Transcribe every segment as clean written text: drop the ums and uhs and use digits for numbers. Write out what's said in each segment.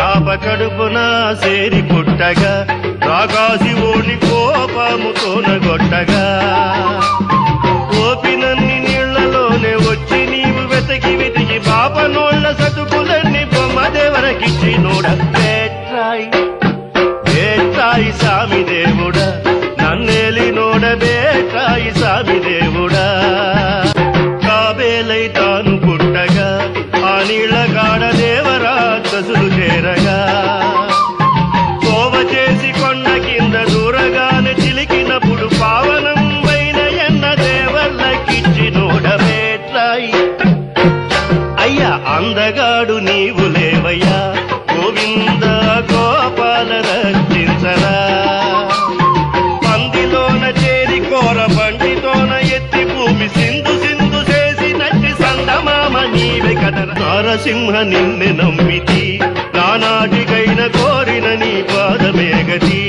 చాప కడుపున సేరి పుట్టగా రాగాసి ఓడి కోపముతోన గొట్టగా ఓపినన్ని నీళ్లలోనే వచ్చి నీవు వెతకి వెతికి పాపనోళ్ల సతుకులన్నీ బొమ్మదేవరకిచ్చి నోడ ಬೇಟ್ರಾಯಿ ಸ್ವಾಮಿ ದೇವುಡ ನನ್ನೇಲಿ ನೋಡ ಬೇಟ್ರಾಯಿ ಸ್ವಾಮಿ ದೇವುಡ కాబేలై తాను పుట్టగా ఆ నీళ్ల కాడ దేవరా కసులు చేరగా కోవ చేసి కొండ కింద దూరగానే చిలికినప్పుడు పావనం పైన ఎన్న దేవర్లకిచ్చి నోడ ಬೇಟ್రాయి అయ్యా అందగాడు నీవు లేవయ్యా గోవింద గోపాల రక్షించరా పందిలోన చేరి కోర బండితోన ఎత్తి భూమి సింధు సింధు చేసి నచ్చి సందమామ నీవే కదర నరసింహ నిన్నే నమ్మితి నానాటికైన కోరిన నీ పాదమే గతి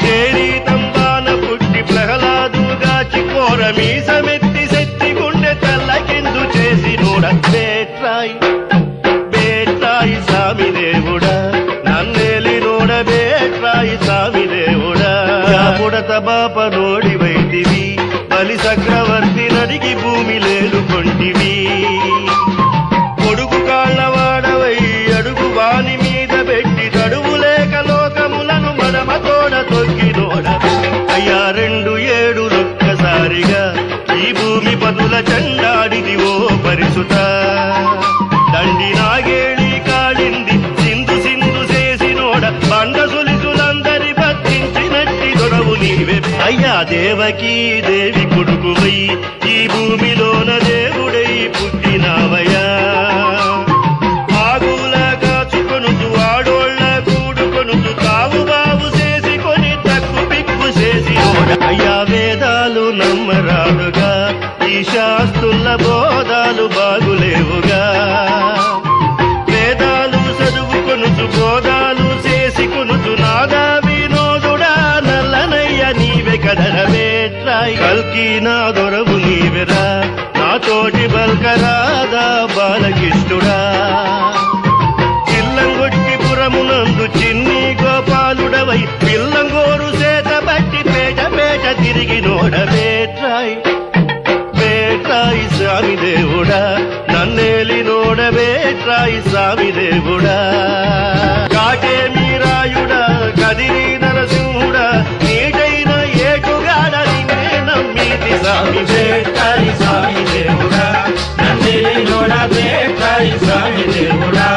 చేరి తంబాన పుట్టి ప్రహ్లాదుగాచి కోర మీసమెత్తి శక్తి గుండె తెల్లకిందు చేసి నోడ ಬೇಟ್ರಾಯಿ ಸ್ವಾಮಿ ದೇವುಡ ನನ್ನೇಲಿ ನೋಡ ಬೇಟ್ರಾಯಿ ಸ್ವಾಮಿ ದೇವುಡ ಬುಡತ ಬಾಪ ನೋಡಿ ವೈದಿವಿ ಬಲಿ ಚಕ್ರವರ್ತಿ ನಡಿಗಿ ಭೂమి లేలుకొంటివి కొడుకు కాళ్ళవాడవై అడుగు వాని మీద పెట్టి తడువు లేక లోకములను మడమతోడ తొక్కి నోడ అయ్యా 2 ఏడులొక్కసారిగా ఈ భూమి పదుల చండాడిది ఓ పరిసుత దండి నాగేళి కాళింది సింధు సింధు చేసి నోడ బండ సులిసులందరి బతించినట్టి దొరవు నీవే అయ్యా దేవకీ దేవి కొడుకువై ఈ భూమిలోన దేవుడై పుట్టినావయ్యా ఆగుల కాచుకొనుతూ ఆడోళ్ళ కూడుకొనుతూ తావు బావు చేసి కొని తక్కు పిక్కు చేసి నోడ అయ్యా వేదాలు నమ్మరాదుగా ఈ శాస్త్రుల బోధాలు బాగులేవుగా వేదాలు చదువుకొనుచు బోధాలు చేసి కొనుచు నాదా వినోదుడా నల్లనయ్య నీవే కదర ಬೇಟ್ರಾయి కల్కి నా దొరవు నీవెరా నాతోటి బల్కరాదా బాలకిష్టుడా చిల్లంగొట్టి పురమునందు చిన్ని గోపాలుడవై పిల్లంగోరు చేత బట్టి పేట పేట తిరిగి నోడ ಬೇಟ್ರಾయి స్వామి దేవుడా నన్నేలి నోడ ಬೇಟ್ರಾಯಿ స్వామి దేవుడా కాటే మీరాయుడా కదిరి నరసింహుడా నీటైన ఏటుగాడ నిన్నే నమ్మితి స్వామి ಬೇಟ್ರಾಯಿ స్వామి దేవుడా నన్నేలి నోడ ಬೇಟ್ರಾಯಿ స్వామి దేవుడా